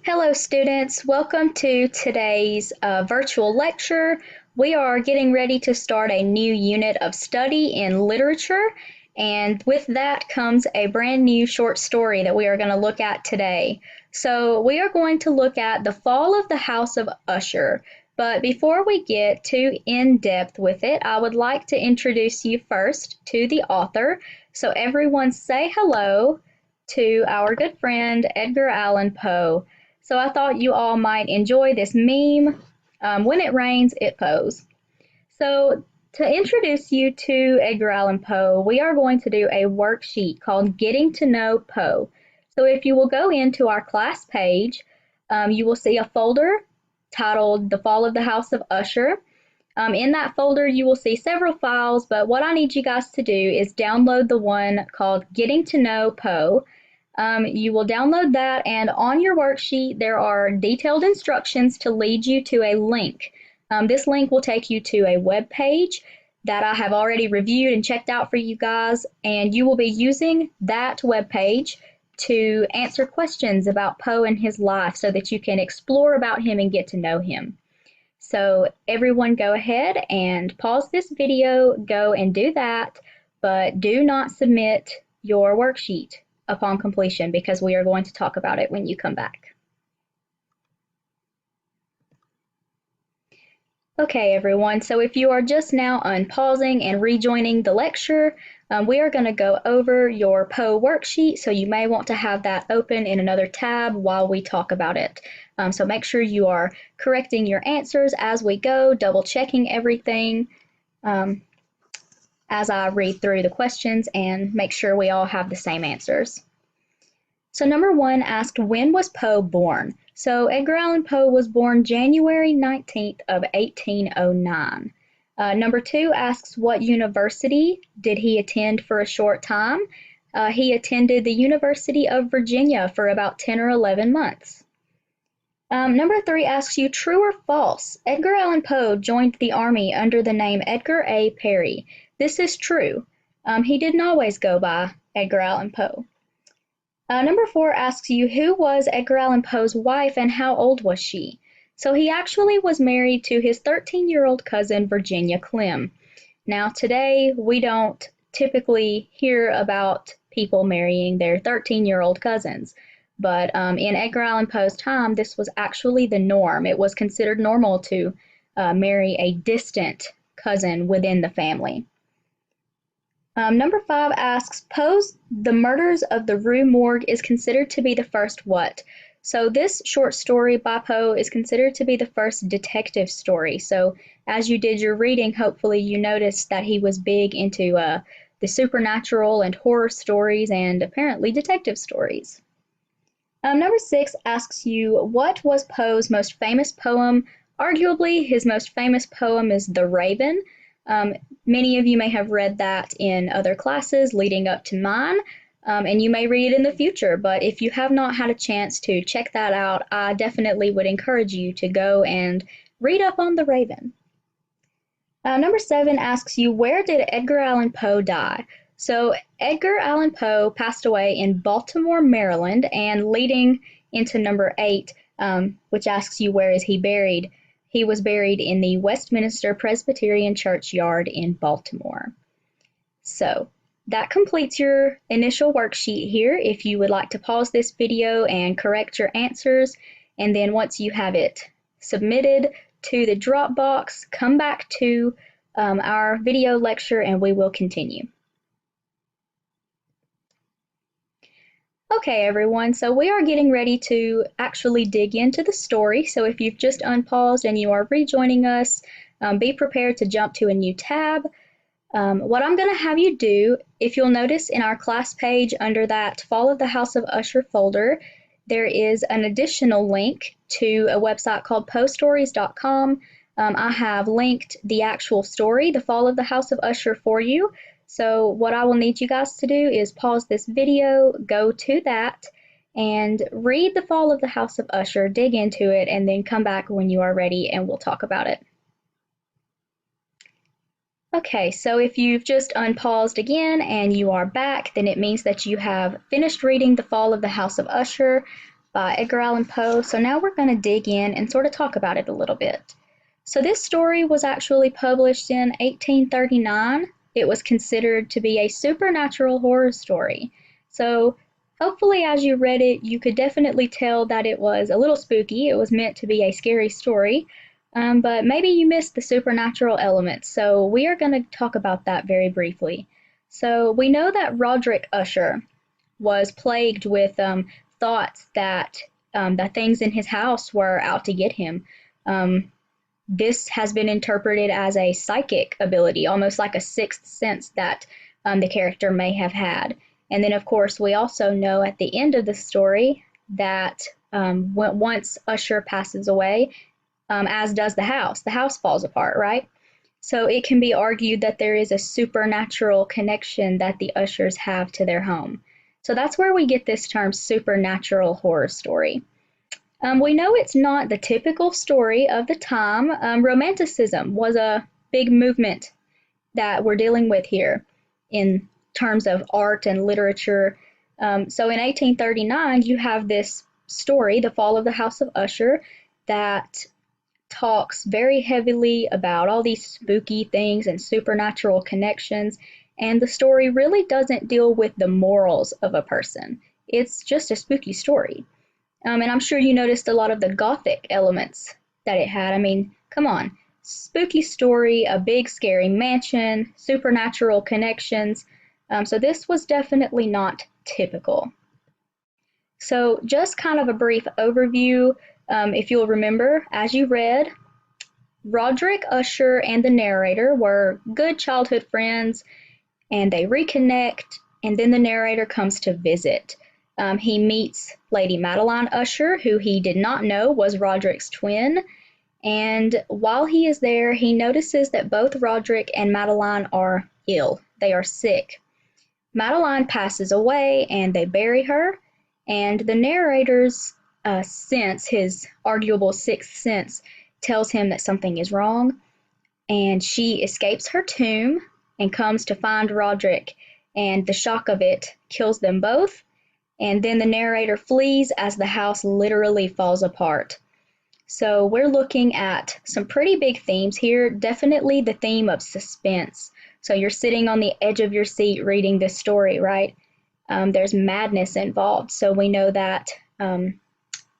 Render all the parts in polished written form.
Hello, students. Welcome to today's virtual lecture. We are getting ready to start a new unit of study in literature, and with that comes a brand new short story that we are going to look at today. So, we are going to look at The Fall of the House of Usher. But before we get too in depth with it, I would like to introduce you first to the author. So, everyone say hello to our good friend Edgar Allan Poe. So I thought you all might enjoy this meme. When it rains, it poes. So to introduce you to Edgar Allan Poe, we are going to do a worksheet called Getting to Know Poe. So if you will go into our class page, you will see a folder titled The Fall of the House of Usher. In that folder, you will see several files, but what I need you guys to do is download the one called Getting to Know Poe. You will download that, and on your worksheet, there are detailed instructions to lead you to a link. This link will take you to a web page that I have already reviewed and checked out for you guys, and you will be using that web page to answer questions about Poe and his life so that you can explore about him and get to know him. So everyone go ahead and pause this video, go and do that, but do not submit your worksheet upon completion because we are going to talk about it when you come back. Okay, everyone, so if you are just now unpausing and rejoining the lecture, we are going to go over your Poe worksheet, so you may want to have that open in another tab while we talk about it. So make sure you are correcting your answers as we go, double checking everything as I read through the questions and make sure we all have the same answers. So number one asked, when was Poe born? So Edgar Allan Poe was born January 19th of 1809. Number two asks, what university did he attend for a short time? He attended the University of Virginia for about 10 or 11 months. Number three asks you, true or false? Edgar Allan Poe joined the Army under the name Edgar A. Perry. This is true. He didn't always go by Edgar Allan Poe. Number four asks you, who was Edgar Allan Poe's wife and how old was she? So he actually was married to his 13-year-old cousin, Virginia Clem. Now today, we don't typically hear about people marrying their 13-year-old cousins, but in Edgar Allan Poe's time, this was actually the norm. It was considered normal to marry a distant cousin within the family. Number five asks, Poe's The Murders of the Rue Morgue is considered to be the first what? So this short story by Poe is considered to be the first detective story. So as you did your reading, hopefully you noticed that he was big into the supernatural and horror stories and apparently detective stories. Number six asks you, what was Poe's most famous poem? Arguably, his most famous poem is The Raven. Many of you may have read that in other classes leading up to mine, and you may read it in the future, but if you have not had a chance to check that out, I definitely would encourage you to go and read up on The Raven. Number seven asks you, where did Edgar Allan Poe die? So Edgar Allan Poe passed away in Baltimore, Maryland, and leading into number eight, which asks you, where is he buried? He was buried in the Westminster Presbyterian Churchyard in Baltimore. So that completes your initial worksheet here. If you would like to pause this video and correct your answers, and then once you have it submitted to the Dropbox, come back to our video lecture and we will continue. Okay, everyone, so we are getting ready to actually dig into the story. So if you've just unpaused and you are rejoining us, be prepared to jump to a new tab. What I'm going to have you do, if you'll notice in our class page under that Fall of the House of Usher folder, there is an additional link to a website called postories.com. I have linked the actual story, The Fall of the House of Usher, for you. So what I will need you guys to do is pause this video, go to that, and read The Fall of the House of Usher, dig into it, and then come back when you are ready and we'll talk about it. Okay, so if you've just unpaused again and you are back, then it means that you have finished reading The Fall of the House of Usher. by Edgar Allan Poe. So now we're going to dig in and sort of talk about it a little bit. So this story was actually published in 1839. It was considered to be a supernatural horror story. So hopefully as you read it, you could definitely tell that it was a little spooky. It was meant to be a scary story, but maybe you missed the supernatural elements. So we are going to talk about that very briefly. So we know that Roderick Usher was plagued with thoughts that the things in his house were out to get him. This has been interpreted as a psychic ability, almost like a sixth sense that the character may have had. And then, of course, we also know at the end of the story that once Usher passes away, as does the house falls apart, right? So it can be argued that there is a supernatural connection that the Ushers have to their home. So that's where we get this term supernatural horror story. We know it's not the typical story of the time. Romanticism was a big movement that we're dealing with here in terms of art and literature. So in 1839, you have this story, The Fall of the House of Usher, that talks very heavily about all these spooky things and supernatural connections. And the story really doesn't deal with the morals of a person. It's just a spooky story. And I'm sure you noticed a lot of the gothic elements that it had. I mean, come on. Spooky story, a big scary mansion, supernatural connections. So this was definitely not typical. So just kind of a brief overview. If you'll remember, as you read, Roderick Usher and the narrator were good childhood friends, and they reconnect, and then the narrator comes to visit. He meets Lady Madeline Usher, who he did not know was Roderick's twin, and while he is there, he notices that both Roderick and Madeline are ill. They are sick. Madeline passes away, and they bury her, and the narrator's sense, his arguable sixth sense, tells him that something is wrong, and she escapes her tomb and comes to find Roderick, and the shock of it kills them both. And then the narrator flees as the house literally falls apart. So we're looking at some pretty big themes here. Definitely the theme of suspense. So you're sitting on the edge of your seat reading this story, right? There's madness involved. So we know that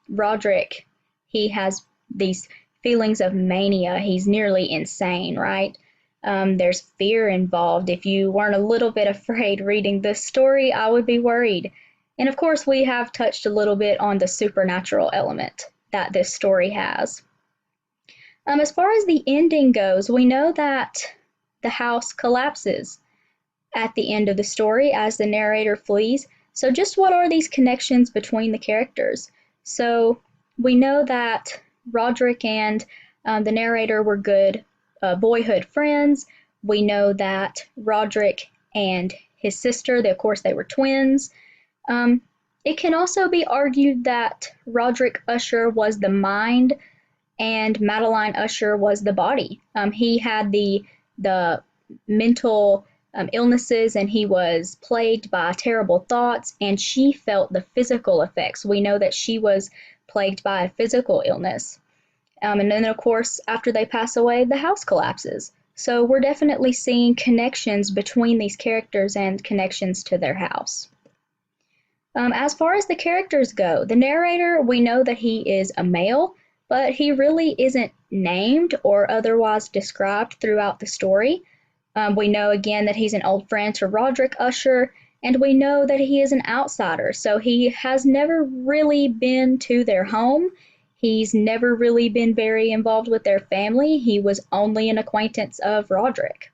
Roderick, he has these feelings of mania. He's nearly insane, right? There's fear involved. If you weren't a little bit afraid reading this story, I would be worried. And of course, we have touched a little bit on the supernatural element that this story has. As far as the ending goes, we know that the house collapses at the end of the story as the narrator flees. So just what are these connections between the characters? So we know that Roderick and the narrator were good boyhood friends. We know that Roderick and his sister, of course, they were twins. It can also be argued that Roderick Usher was the mind and Madeline Usher was the body. He had the mental illnesses, and he was plagued by terrible thoughts, and she felt the physical effects. We know that she was plagued by a physical illness. And then, of course, after they pass away, the house collapses. So we're definitely seeing connections between these characters and connections to their house. As far as the characters go, the narrator, we know that he is a male, but he really isn't named or otherwise described throughout the story. We know again that he's an old friend to Roderick Usher, and we know that he is an outsider, so he has never really been to their home. He's never really been very involved with their family. He was only an acquaintance of Roderick.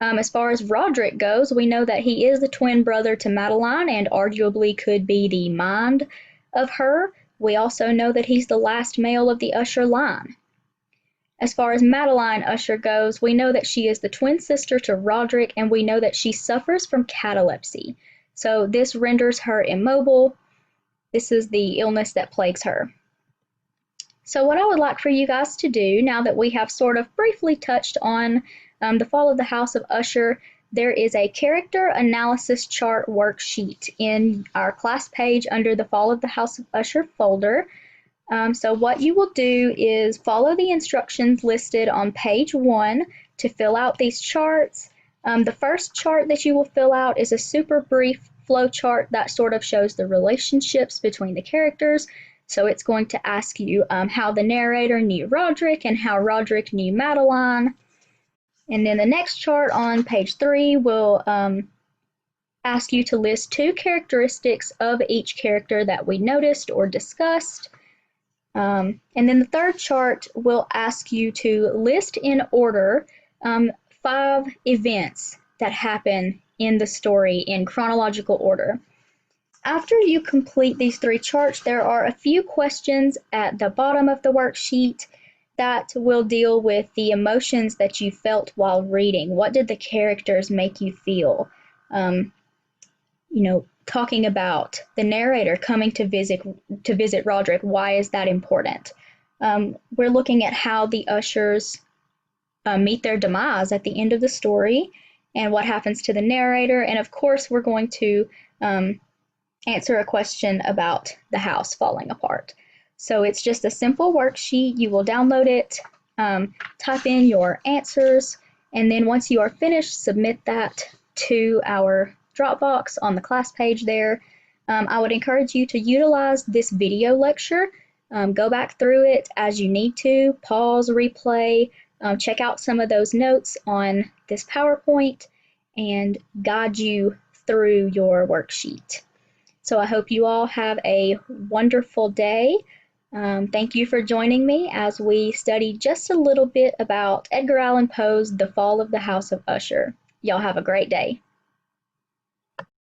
As far as Roderick goes, we know that he is the twin brother to Madeline and arguably could be the mind of her. We also know that he's the last male of the Usher line. As far as Madeline Usher goes, we know that she is the twin sister to Roderick, and we know that she suffers from catalepsy. So this renders her immobile. This is the illness that plagues her. So what I would like for you guys to do, now that we have sort of briefly touched on the fall of the House of Usher, there is a character analysis chart worksheet in our class page under the Fall of the House of Usher folder. So what you will do is follow the instructions listed on page 1 to fill out these charts. The first chart that you will fill out is a super brief flow chart that sort of shows the relationships between the characters. So it's going to ask you how the narrator knew Roderick and how Roderick knew Madeline. And then the next chart on page 3 will ask you to list 2 characteristics of each character that we noticed or discussed. And then the third chart will ask you to list in order 5 events that happen in the story in chronological order. After you complete these 3 charts, there are a few questions at the bottom of the worksheet that will deal with the emotions that you felt while reading. What did the characters make you feel? Talking about the narrator coming to visit Roderick, why is that important? We're looking at how the Ushers meet their demise at the end of the story and what happens to the narrator. And of course, we're going to answer a question about the house falling apart. So it's just a simple worksheet. You will download it, type in your answers, and then once you are finished, submit that to our Dropbox on the class page there. I would encourage you to utilize this video lecture. Go back through it as you need to, pause, replay, check out some of those notes on this PowerPoint, and guide you through your worksheet. So I hope you all have a wonderful day. Thank you for joining me as we study just a little bit about Edgar Allan Poe's The Fall of the House of Usher. Y'all have a great day.